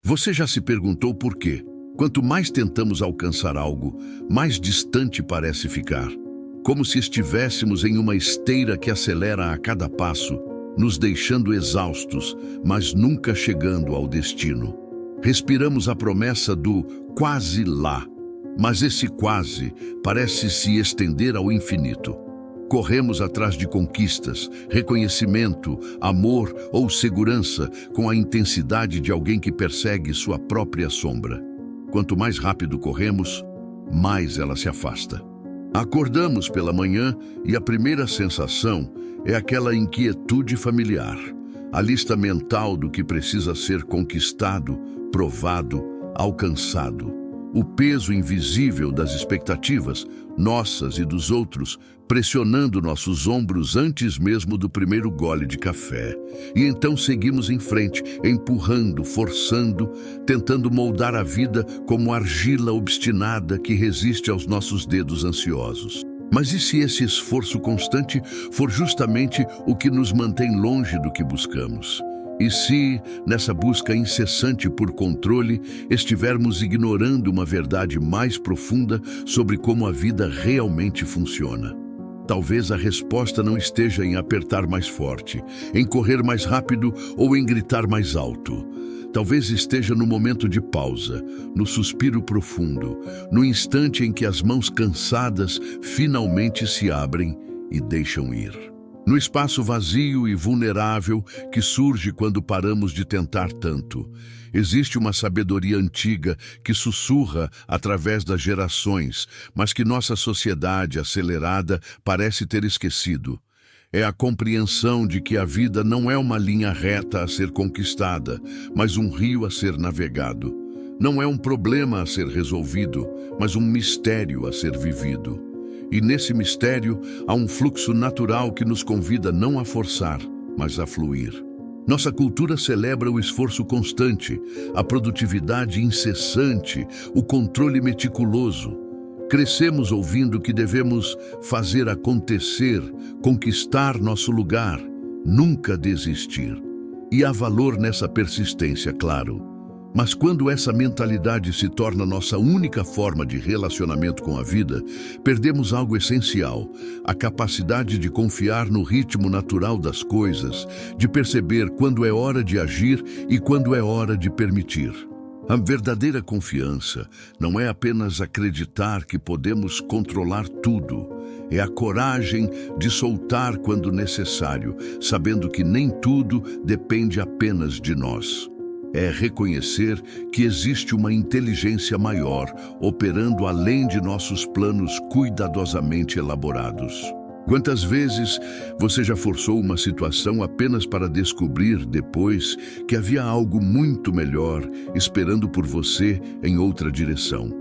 Você já se perguntou por quê? Quanto mais tentamos alcançar algo, mais distante parece ficar. Como se estivéssemos em uma esteira que acelera a cada passo, nos deixando exaustos, mas nunca chegando ao destino. Respiramos a promessa do quase lá, mas esse quase parece se estender ao infinito. Corremos atrás de conquistas, reconhecimento, amor ou segurança com a intensidade de alguém que persegue sua própria sombra. Quanto mais rápido corremos, mais ela se afasta. Acordamos pela manhã e a primeira sensação é aquela inquietude familiar, a lista mental do que precisa ser conquistado, provado, alcançado. O peso invisível das expectativas, nossas e dos outros, pressionando nossos ombros antes mesmo do primeiro gole de café. E então seguimos em frente, empurrando, forçando, tentando moldar a vida como argila obstinada que resiste aos nossos dedos ansiosos. Mas e se esse esforço constante for justamente o que nos mantém longe do que buscamos? E se, nessa busca incessante por controle, estivermos ignorando uma verdade mais profunda sobre como a vida realmente funciona? Talvez a resposta não esteja em apertar mais forte, em correr mais rápido ou em gritar mais alto. Talvez esteja no momento de pausa, no suspiro profundo, no instante em que as mãos cansadas finalmente se abrem e deixam ir. No espaço vazio e vulnerável que surge quando paramos de tentar tanto, existe uma sabedoria antiga que sussurra através das gerações, mas que nossa sociedade acelerada parece ter esquecido. É a compreensão de que a vida não é uma linha reta a ser conquistada, mas um rio a ser navegado. Não é um problema a ser resolvido, mas um mistério a ser vivido. E nesse mistério há um fluxo natural que nos convida não a forçar, mas a fluir. Nossa cultura celebra o esforço constante, a produtividade incessante, o controle meticuloso. Crescemos ouvindo que devemos fazer acontecer, conquistar nosso lugar, nunca desistir. E há valor nessa persistência, claro. Mas quando essa mentalidade se torna nossa única forma de relacionamento com a vida, perdemos algo essencial, a capacidade de confiar no ritmo natural das coisas, de perceber quando é hora de agir e quando é hora de permitir. A verdadeira confiança não é apenas acreditar que podemos controlar tudo, é a coragem de soltar quando necessário, sabendo que nem tudo depende apenas de nós. É reconhecer que existe uma inteligência maior operando além de nossos planos cuidadosamente elaborados. Quantas vezes você já forçou uma situação apenas para descobrir depois que havia algo muito melhor esperando por você em outra direção?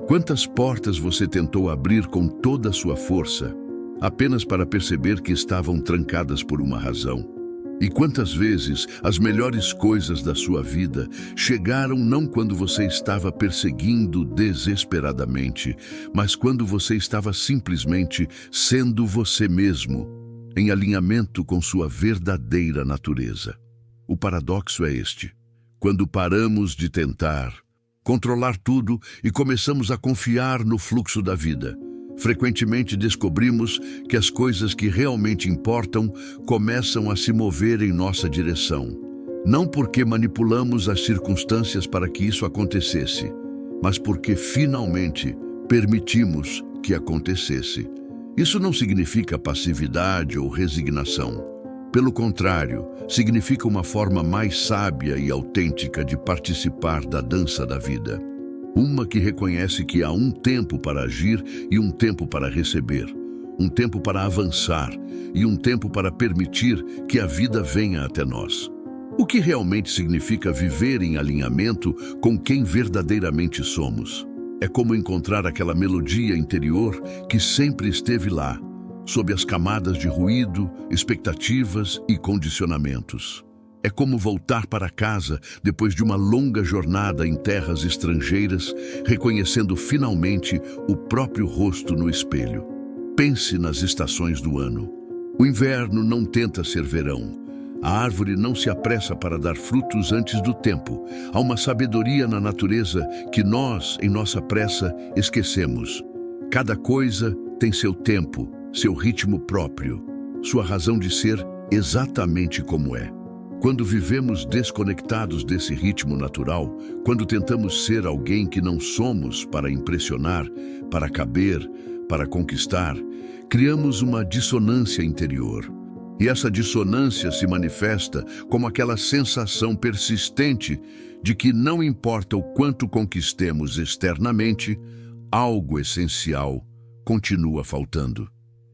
Quantas portas você tentou abrir com toda a sua força, apenas para perceber que estavam trancadas por uma razão? E quantas vezes as melhores coisas da sua vida chegaram não quando você estava perseguindo desesperadamente, mas quando você estava simplesmente sendo você mesmo, em alinhamento com sua verdadeira natureza. O paradoxo é este: quando paramos de tentar controlar tudo e começamos a confiar no fluxo da vida, frequentemente descobrimos que as coisas que realmente importam começam a se mover em nossa direção. Não porque manipulamos as circunstâncias para que isso acontecesse, mas porque finalmente permitimos que acontecesse. Isso não significa passividade ou resignação. Pelo contrário, significa uma forma mais sábia e autêntica de participar da dança da vida. Uma que reconhece que há um tempo para agir e um tempo para receber, um tempo para avançar e um tempo para permitir que a vida venha até nós. O que realmente significa viver em alinhamento com quem verdadeiramente somos? É como encontrar aquela melodia interior que sempre esteve lá, sob as camadas de ruído, expectativas e condicionamentos. É como voltar para casa depois de uma longa jornada em terras estrangeiras, reconhecendo finalmente o próprio rosto no espelho. Pense nas estações do ano. O inverno não tenta ser verão. A árvore não se apressa para dar frutos antes do tempo. Há uma sabedoria na natureza que nós, em nossa pressa, esquecemos. Cada coisa tem seu tempo, seu ritmo próprio, sua razão de ser exatamente como é. Quando vivemos desconectados desse ritmo natural, quando tentamos ser alguém que não somos para impressionar, para caber, para conquistar, criamos uma dissonância interior. E essa dissonância se manifesta como aquela sensação persistente de que não importa o quanto conquistemos externamente, algo essencial continua faltando.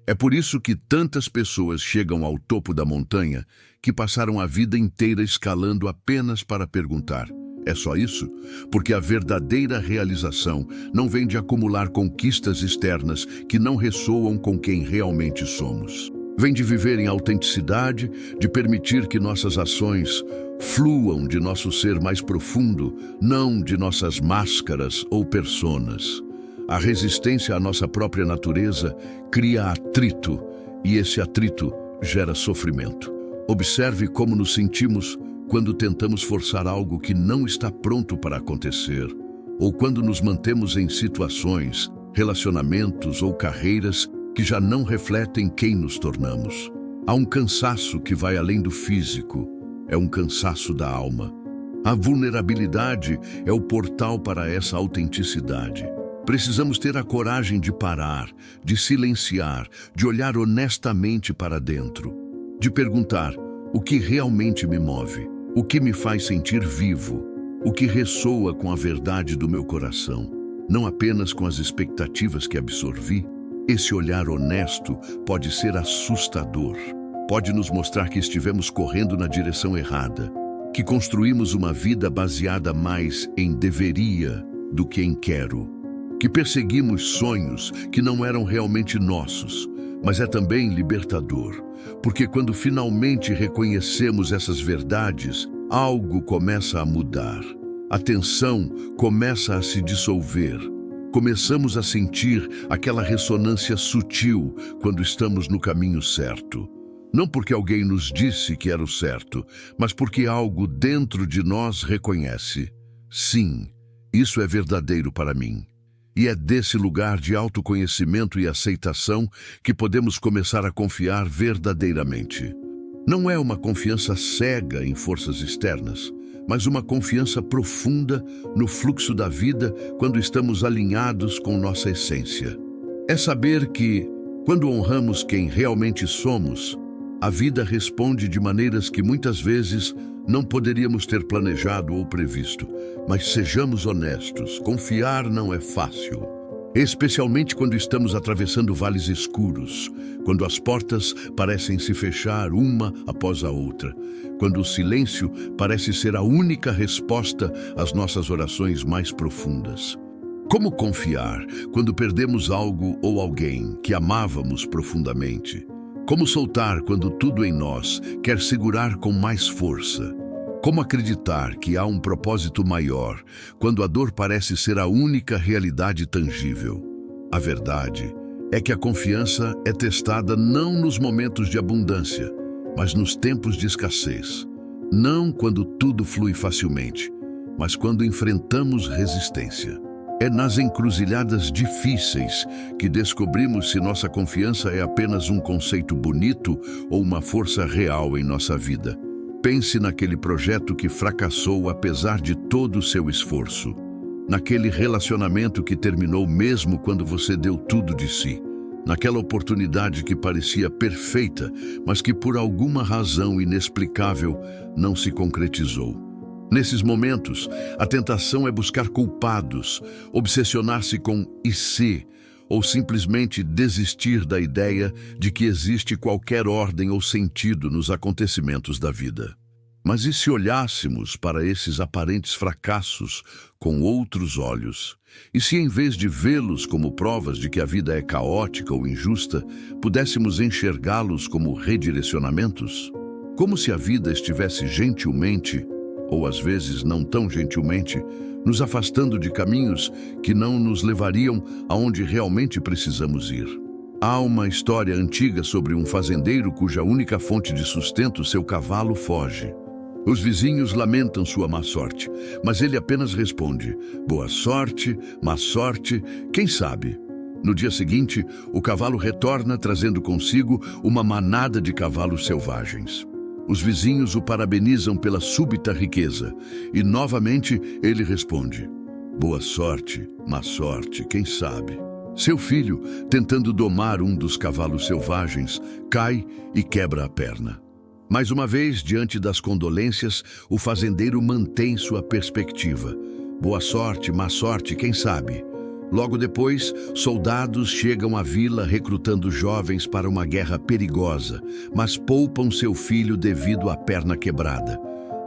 É por isso que tantas pessoas chegam ao topo da montanha que passaram a vida inteira escalando apenas para perguntar: é só isso? Porque a verdadeira realização não vem de acumular conquistas externas que não ressoam com quem realmente somos. Vem de viver em autenticidade, de permitir que nossas ações fluam de nosso ser mais profundo, não de nossas máscaras ou personas. A resistência à nossa própria natureza cria atrito, e esse atrito gera sofrimento. Observe como nos sentimos quando tentamos forçar algo que não está pronto para acontecer, ou quando nos mantemos em situações, relacionamentos ou carreiras que já não refletem quem nos tornamos. Há um cansaço que vai além do físico, é um cansaço da alma. A vulnerabilidade é o portal para essa autenticidade. Precisamos ter a coragem de parar, de silenciar, de olhar honestamente para dentro, de perguntar: o que realmente me move? O que me faz sentir vivo? O que ressoa com a verdade do meu coração? Não apenas com as expectativas que absorvi. Esse olhar honesto pode ser assustador. Pode nos mostrar que estivemos correndo na direção errada, que construímos uma vida baseada mais em deveria do que em quero, que perseguimos sonhos que não eram realmente nossos. Mas é também libertador, porque quando finalmente reconhecemos essas verdades, algo começa a mudar. A tensão começa a se dissolver. Começamos a sentir aquela ressonância sutil quando estamos no caminho certo. Não porque alguém nos disse que era o certo, mas porque algo dentro de nós reconhece: sim, isso é verdadeiro para mim. E é desse lugar de autoconhecimento e aceitação que podemos começar a confiar verdadeiramente. Não é uma confiança cega em forças externas, mas uma confiança profunda no fluxo da vida quando estamos alinhados com nossa essência. É saber que, quando honramos quem realmente somos, a vida responde de maneiras que muitas vezes não poderíamos ter planejado ou previsto. Mas sejamos honestos, confiar não é fácil. Especialmente quando estamos atravessando vales escuros, quando as portas parecem se fechar uma após a outra, quando o silêncio parece ser a única resposta às nossas orações mais profundas. Como confiar quando perdemos algo ou alguém que amávamos profundamente? Como soltar quando tudo em nós quer segurar com mais força? Como acreditar que há um propósito maior quando a dor parece ser a única realidade tangível? A verdade é que a confiança é testada não nos momentos de abundância, mas nos tempos de escassez. Não quando tudo flui facilmente, mas quando enfrentamos resistência. É nas encruzilhadas difíceis que descobrimos se nossa confiança é apenas um conceito bonito ou uma força real em nossa vida. Pense naquele projeto que fracassou apesar de todo o seu esforço. Naquele relacionamento que terminou mesmo quando você deu tudo de si. Naquela oportunidade que parecia perfeita, mas que por alguma razão inexplicável não se concretizou. Nesses momentos, a tentação é buscar culpados, obsessionar-se com "e se", ou simplesmente desistir da ideia de que existe qualquer ordem ou sentido nos acontecimentos da vida. Mas e se olhássemos para esses aparentes fracassos com outros olhos? E se, em vez de vê-los como provas de que a vida é caótica ou injusta, pudéssemos enxergá-los como redirecionamentos? Como se a vida estivesse gentilmente, ou às vezes não tão gentilmente, nos afastando de caminhos que não nos levariam aonde realmente precisamos ir. Há uma história antiga sobre um fazendeiro cuja única fonte de sustento, seu cavalo, foge. Os vizinhos lamentam sua má sorte, mas ele apenas responde: boa sorte, má sorte, quem sabe? No dia seguinte, o cavalo retorna trazendo consigo uma manada de cavalos selvagens. Os vizinhos o parabenizam pela súbita riqueza e, novamente, ele responde: boa sorte, má sorte, quem sabe? Seu filho, tentando domar um dos cavalos selvagens, cai e quebra a perna. Mais uma vez, diante das condolências, o fazendeiro mantém sua perspectiva. Boa sorte, má sorte, quem sabe? Logo depois, soldados chegam à vila recrutando jovens para uma guerra perigosa, mas poupam seu filho devido à perna quebrada.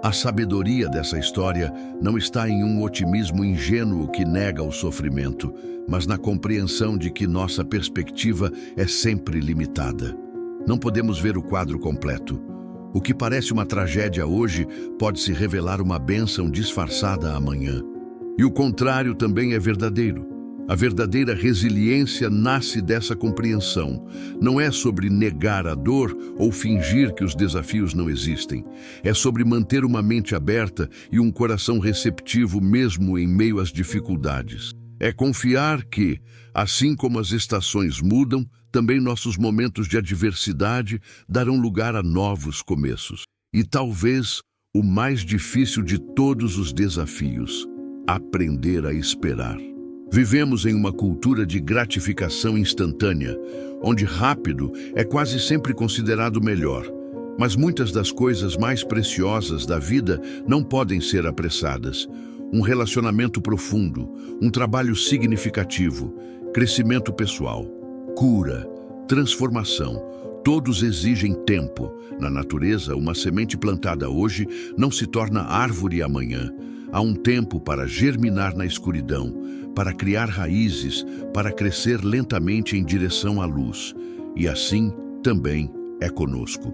A sabedoria dessa história não está em um otimismo ingênuo que nega o sofrimento, mas na compreensão de que nossa perspectiva é sempre limitada. Não podemos ver o quadro completo. O que parece uma tragédia hoje pode se revelar uma bênção disfarçada amanhã. E o contrário também é verdadeiro. A verdadeira resiliência nasce dessa compreensão. Não é sobre negar a dor ou fingir que os desafios não existem. É sobre manter uma mente aberta e um coração receptivo mesmo em meio às dificuldades. É confiar que, assim como as estações mudam, também nossos momentos de adversidade darão lugar a novos começos. E talvez o mais difícil de todos os desafios: aprender a esperar. Vivemos em uma cultura de gratificação instantânea, onde rápido é quase sempre considerado melhor. Mas muitas das coisas mais preciosas da vida não podem ser apressadas. Um relacionamento profundo, um trabalho significativo, crescimento pessoal, cura, transformação, todos exigem tempo. Na natureza, uma semente plantada hoje não se torna árvore amanhã. Há um tempo para germinar na escuridão, para criar raízes, para crescer lentamente em direção à luz. E assim também é conosco.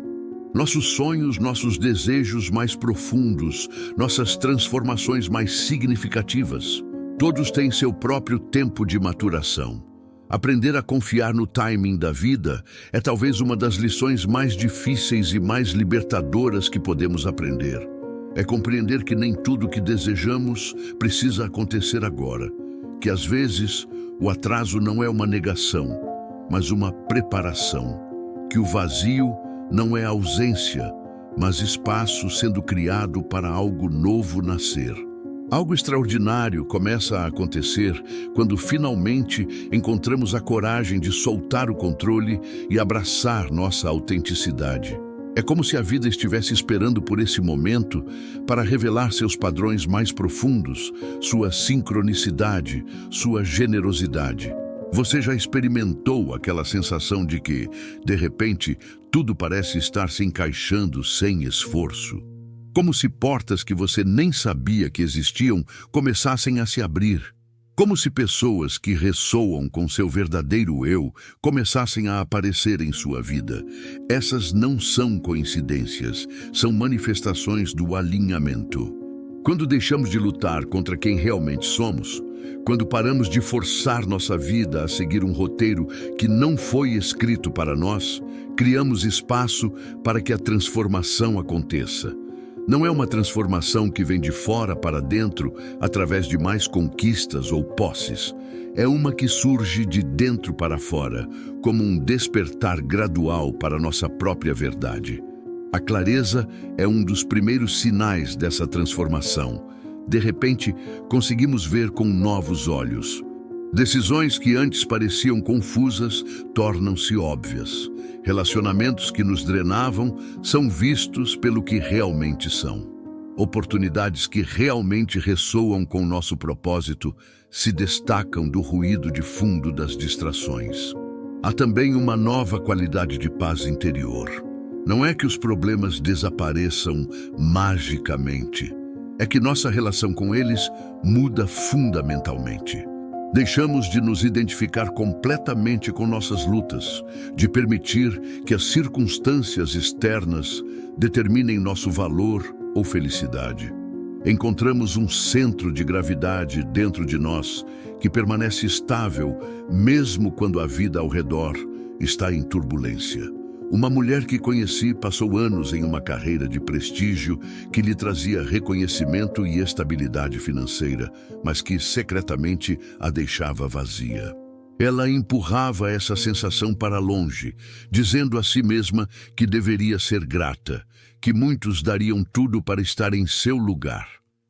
Nossos sonhos, nossos desejos mais profundos, nossas transformações mais significativas, todos têm seu próprio tempo de maturação. Aprender a confiar no timing da vida é talvez uma das lições mais difíceis e mais libertadoras que podemos aprender. É compreender que nem tudo que desejamos precisa acontecer agora, que às vezes o atraso não é uma negação, mas uma preparação, que o vazio não é ausência, mas espaço sendo criado para algo novo nascer. Algo extraordinário começa a acontecer quando finalmente encontramos a coragem de soltar o controle e abraçar nossa autenticidade. É como se a vida estivesse esperando por esse momento para revelar seus padrões mais profundos, sua sincronicidade, sua generosidade. Você já experimentou aquela sensação de que, de repente, tudo parece estar se encaixando sem esforço? Como se portas que você nem sabia que existiam começassem a se abrir. Como se pessoas que ressoam com seu verdadeiro eu começassem a aparecer em sua vida. Essas não são coincidências, são manifestações do alinhamento. Quando deixamos de lutar contra quem realmente somos, quando paramos de forçar nossa vida a seguir um roteiro que não foi escrito para nós, criamos espaço para que a transformação aconteça. Não é uma transformação que vem de fora para dentro através de mais conquistas ou posses. É uma que surge de dentro para fora, como um despertar gradual para nossa própria verdade. A clareza é um dos primeiros sinais dessa transformação. De repente, conseguimos ver com novos olhos. Decisões que antes pareciam confusas tornam-se óbvias. Relacionamentos que nos drenavam são vistos pelo que realmente são. Oportunidades que realmente ressoam com nosso propósito se destacam do ruído de fundo das distrações. Há também uma nova qualidade de paz interior. Não é que os problemas desapareçam magicamente. É que nossa relação com eles muda fundamentalmente. Deixamos de nos identificar completamente com nossas lutas, de permitir que as circunstâncias externas determinem nosso valor ou felicidade. Encontramos um centro de gravidade dentro de nós que permanece estável mesmo quando a vida ao redor está em turbulência. Uma mulher que conheci passou anos em uma carreira de prestígio que lhe trazia reconhecimento e estabilidade financeira, mas que secretamente a deixava vazia. Ela empurrava essa sensação para longe, dizendo a si mesma que deveria ser grata, que muitos dariam tudo para estar em seu lugar.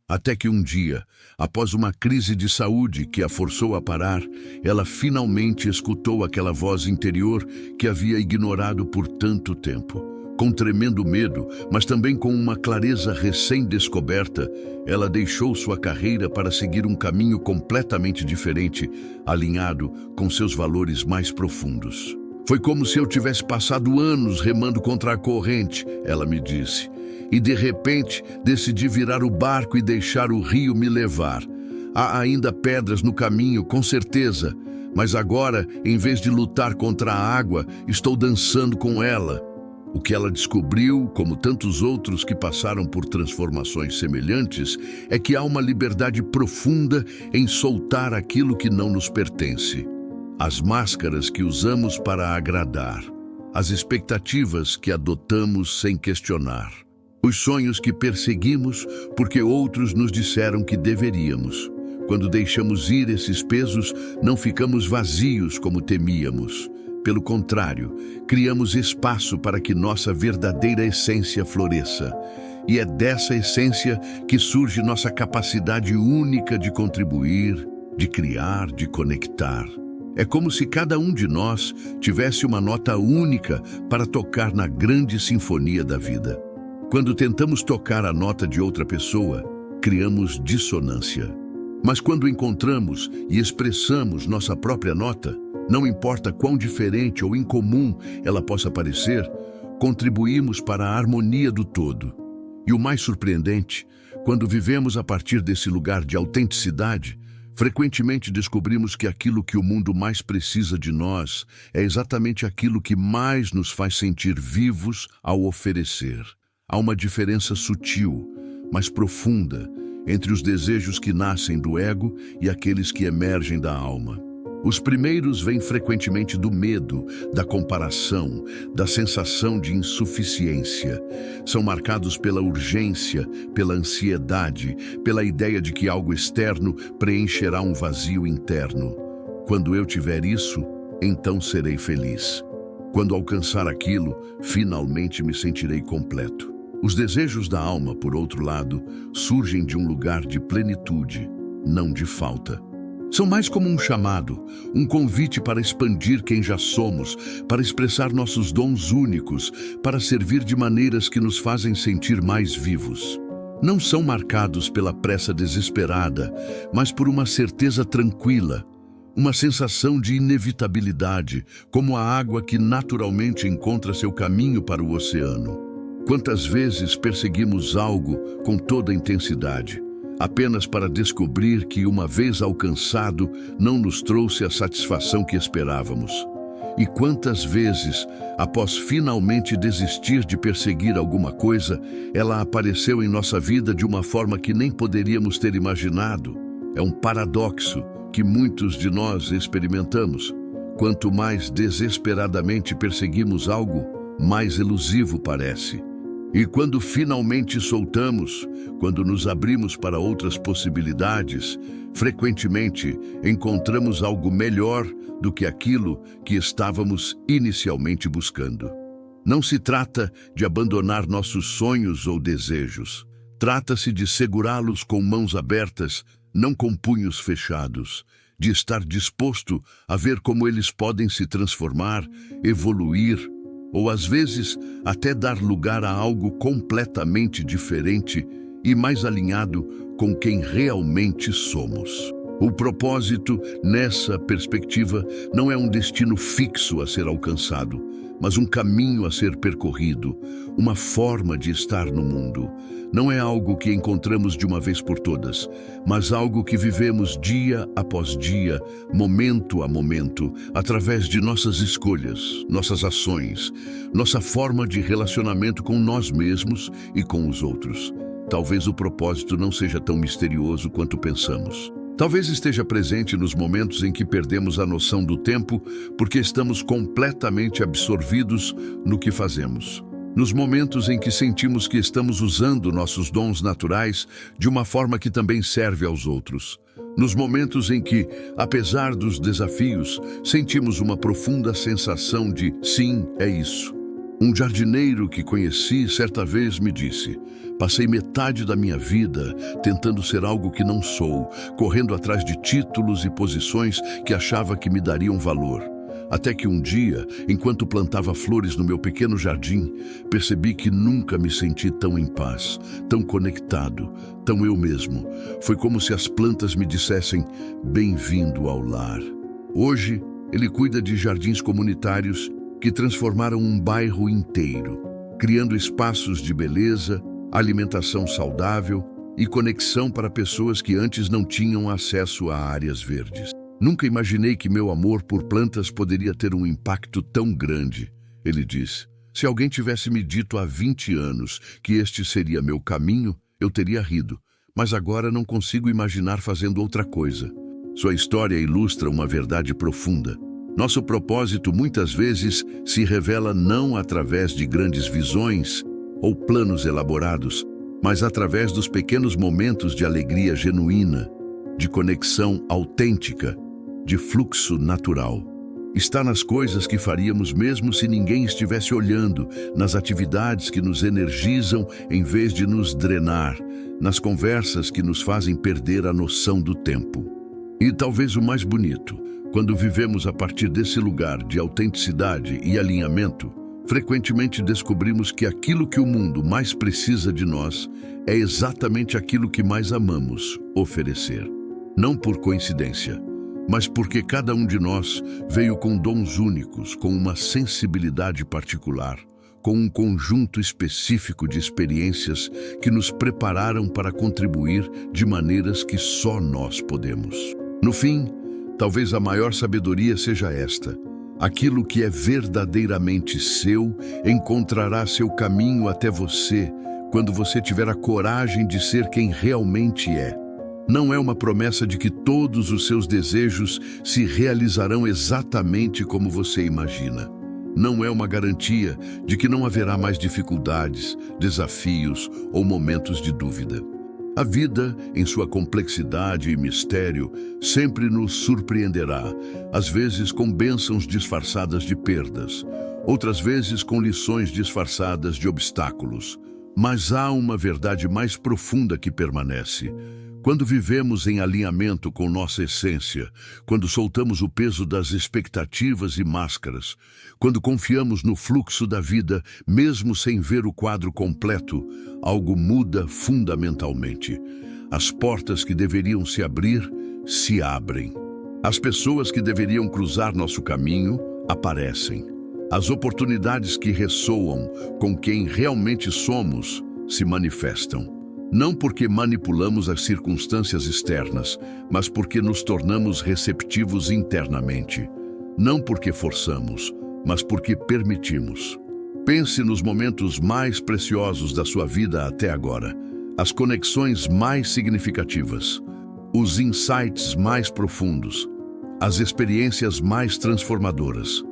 Até que um dia, após uma crise de saúde que a forçou a parar, ela finalmente escutou aquela voz interior que havia ignorado por tanto tempo. Com tremendo medo, mas também com uma clareza recém-descoberta, ela deixou sua carreira para seguir um caminho completamente diferente, alinhado com seus valores mais profundos. Foi como se eu tivesse passado anos remando contra a corrente, ela me disse. E de repente decidi virar o barco e deixar o rio me levar. Há ainda pedras no caminho, com certeza, mas agora, em vez de lutar contra a água, estou dançando com ela. O que ela descobriu, como tantos outros que passaram por transformações semelhantes, é que há uma liberdade profunda em soltar aquilo que não nos pertence. As máscaras que usamos para agradar, as expectativas que adotamos sem questionar. Os sonhos que perseguimos porque outros nos disseram que deveríamos. Quando deixamos ir esses pesos, não ficamos vazios como temíamos. Pelo contrário, criamos espaço para que nossa verdadeira essência floresça. E é dessa essência que surge nossa capacidade única de contribuir, de criar, de conectar. É como se cada um de nós tivesse uma nota única para tocar na grande sinfonia da vida. Quando tentamos tocar a nota de outra pessoa, criamos dissonância. Mas quando encontramos e expressamos nossa própria nota, não importa quão diferente ou incomum ela possa parecer, contribuímos para a harmonia do todo. E o mais surpreendente, quando vivemos a partir desse lugar de autenticidade, frequentemente descobrimos que aquilo que o mundo mais precisa de nós é exatamente aquilo que mais nos faz sentir vivos ao oferecer. Há uma diferença sutil, mas profunda, entre os desejos que nascem do ego e aqueles que emergem da alma. Os primeiros vêm frequentemente do medo, da comparação, da sensação de insuficiência. São marcados pela urgência, pela ansiedade, pela ideia de que algo externo preencherá um vazio interno. Quando eu tiver isso, então serei feliz. Quando alcançar aquilo, finalmente me sentirei completo. Os desejos da alma, por outro lado, surgem de um lugar de plenitude, não de falta. São mais como um chamado, um convite para expandir quem já somos, para expressar nossos dons únicos, para servir de maneiras que nos fazem sentir mais vivos. Não são marcados pela pressa desesperada, mas por uma certeza tranquila, uma sensação de inevitabilidade, como a água que naturalmente encontra seu caminho para o oceano. Quantas vezes perseguimos algo com toda a intensidade, apenas para descobrir que, uma vez alcançado, não nos trouxe a satisfação que esperávamos. E quantas vezes, após finalmente desistir de perseguir alguma coisa, ela apareceu em nossa vida de uma forma que nem poderíamos ter imaginado. É um paradoxo que muitos de nós experimentamos. Quanto mais desesperadamente perseguimos algo, mais elusivo parece. E quando finalmente soltamos, quando nos abrimos para outras possibilidades, frequentemente encontramos algo melhor do que aquilo que estávamos inicialmente buscando. Não se trata de abandonar nossos sonhos ou desejos. Trata-se de segurá-los com mãos abertas, não com punhos fechados, de estar disposto a ver como eles podem se transformar, evoluir, ou às vezes até dar lugar a algo completamente diferente e mais alinhado com quem realmente somos. O propósito, nessa perspectiva, não é um destino fixo a ser alcançado, mas um caminho a ser percorrido, uma forma de estar no mundo. Não é algo que encontramos de uma vez por todas, mas algo que vivemos dia após dia, momento a momento, através de nossas escolhas, nossas ações, nossa forma de relacionamento com nós mesmos e com os outros. Talvez o propósito não seja tão misterioso quanto pensamos. Talvez esteja presente nos momentos em que perdemos a noção do tempo porque estamos completamente absorvidos no que fazemos. Nos momentos em que sentimos que estamos usando nossos dons naturais de uma forma que também serve aos outros. Nos momentos em que, apesar dos desafios, sentimos uma profunda sensação de sim, é isso. Um jardineiro que conheci certa vez me disse: passei metade da minha vida tentando ser algo que não sou, correndo atrás de títulos e posições que achava que me dariam valor. Até que um dia, enquanto plantava flores no meu pequeno jardim, percebi que nunca me senti tão em paz, tão conectado, tão eu mesmo. Foi como se as plantas me dissessem: bem-vindo ao lar. Hoje, ele cuida de jardins comunitários que transformaram um bairro inteiro, criando espaços de beleza, alimentação saudável e conexão para pessoas que antes não tinham acesso a áreas verdes. Nunca imaginei que meu amor por plantas poderia ter um impacto tão grande, ele disse. Se alguém tivesse me dito há 20 anos que este seria meu caminho, eu teria rido, mas agora não consigo imaginar fazendo outra coisa. Sua história ilustra uma verdade profunda. Nosso propósito muitas vezes se revela não através de grandes visões ou planos elaborados, mas através dos pequenos momentos de alegria genuína, de conexão autêntica, de fluxo natural. Está nas coisas que faríamos mesmo se ninguém estivesse olhando, nas atividades que nos energizam em vez de nos drenar, nas conversas que nos fazem perder a noção do tempo. E talvez o mais bonito, quando vivemos a partir desse lugar de autenticidade e alinhamento, frequentemente descobrimos que aquilo que o mundo mais precisa de nós é exatamente aquilo que mais amamos oferecer. Não por coincidência, mas porque cada um de nós veio com dons únicos, com uma sensibilidade particular, com um conjunto específico de experiências que nos prepararam para contribuir de maneiras que só nós podemos. No fim, talvez a maior sabedoria seja esta: aquilo que é verdadeiramente seu encontrará seu caminho até você quando você tiver a coragem de ser quem realmente é. Não é uma promessa de que todos os seus desejos se realizarão exatamente como você imagina. Não é uma garantia de que não haverá mais dificuldades, desafios ou momentos de dúvida. A vida, em sua complexidade e mistério, sempre nos surpreenderá, às vezes com bênçãos disfarçadas de perdas, outras vezes com lições disfarçadas de obstáculos. Mas há uma verdade mais profunda que permanece. Quando vivemos em alinhamento com nossa essência, quando soltamos o peso das expectativas e máscaras, quando confiamos no fluxo da vida, mesmo sem ver o quadro completo, algo muda fundamentalmente. As portas que deveriam se abrir, se abrem. As pessoas que deveriam cruzar nosso caminho, aparecem. As oportunidades que ressoam com quem realmente somos, se manifestam. Não porque manipulamos as circunstâncias externas, mas porque nos tornamos receptivos internamente. Não porque forçamos, mas porque permitimos. Pense nos momentos mais preciosos da sua vida até agora, as conexões mais significativas, os insights mais profundos, as experiências mais transformadoras.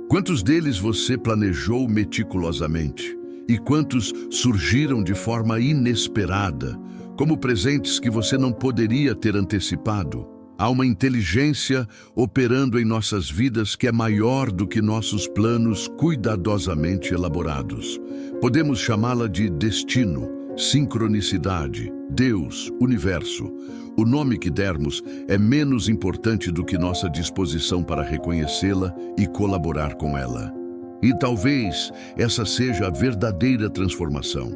Quantos deles você planejou meticulosamente? E quantos surgiram de forma inesperada, como presentes que você não poderia ter antecipado? Há uma inteligência operando em nossas vidas que é maior do que nossos planos cuidadosamente elaborados. Podemos chamá-la de destino, sincronicidade, Deus, universo. O nome que dermos é menos importante do que nossa disposição para reconhecê-la e colaborar com ela. E talvez essa seja a verdadeira transformação.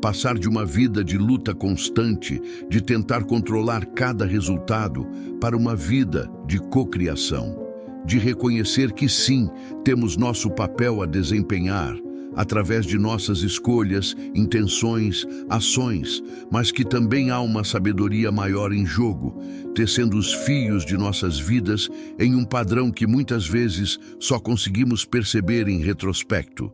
Passar de uma vida de luta constante, de tentar controlar cada resultado, para uma vida de cocriação. De reconhecer que sim, temos nosso papel a desempenhar, através de nossas escolhas, intenções, ações, mas que também há uma sabedoria maior em jogo, tecendo os fios de nossas vidas em um padrão que muitas vezes só conseguimos perceber em retrospecto.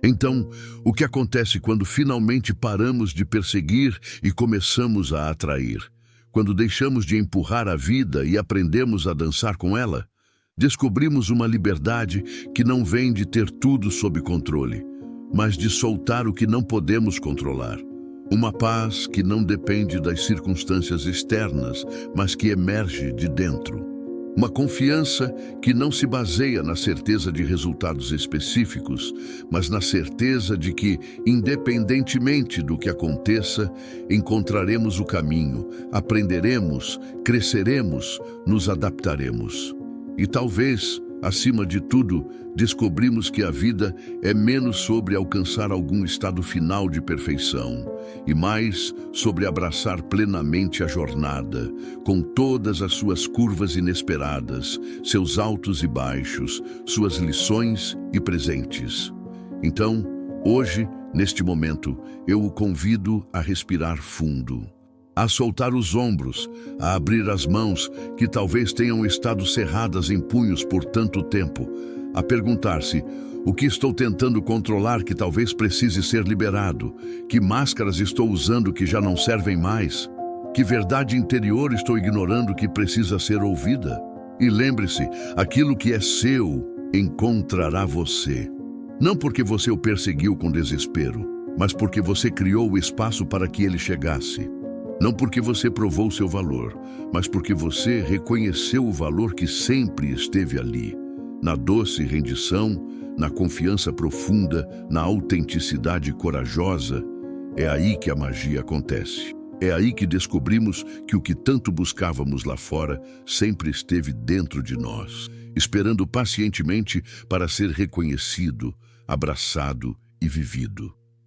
Então, o que acontece quando finalmente paramos de perseguir e começamos a atrair? Quando deixamos de empurrar a vida e aprendemos a dançar com ela, descobrimos uma liberdade que não vem de ter tudo sob controle, mas de soltar o que não podemos controlar. Uma paz que não depende das circunstâncias externas, mas que emerge de dentro. Uma confiança que não se baseia na certeza de resultados específicos, mas na certeza de que, independentemente do que aconteça, encontraremos o caminho, aprenderemos, cresceremos, nos adaptaremos. E talvez, acima de tudo, descobrimos que a vida é menos sobre alcançar algum estado final de perfeição e mais sobre abraçar plenamente a jornada, com todas as suas curvas inesperadas, seus altos e baixos, suas lições e presentes. Então, hoje, neste momento, eu o convido a respirar fundo, a soltar os ombros, a abrir as mãos que talvez tenham estado cerradas em punhos por tanto tempo, a perguntar-se: o que estou tentando controlar que talvez precise ser liberado? Que máscaras estou usando que já não servem mais? Que verdade interior estou ignorando que precisa ser ouvida? E lembre-se, aquilo que é seu encontrará você. Não porque você o perseguiu com desespero, mas porque você criou o espaço para que ele chegasse. Não porque você provou seu valor, mas porque você reconheceu o valor que sempre esteve ali. Na doce rendição, na confiança profunda, na autenticidade corajosa, é aí que a magia acontece. É aí que descobrimos que o que tanto buscávamos lá fora sempre esteve dentro de nós, esperando pacientemente para ser reconhecido, abraçado e vivido.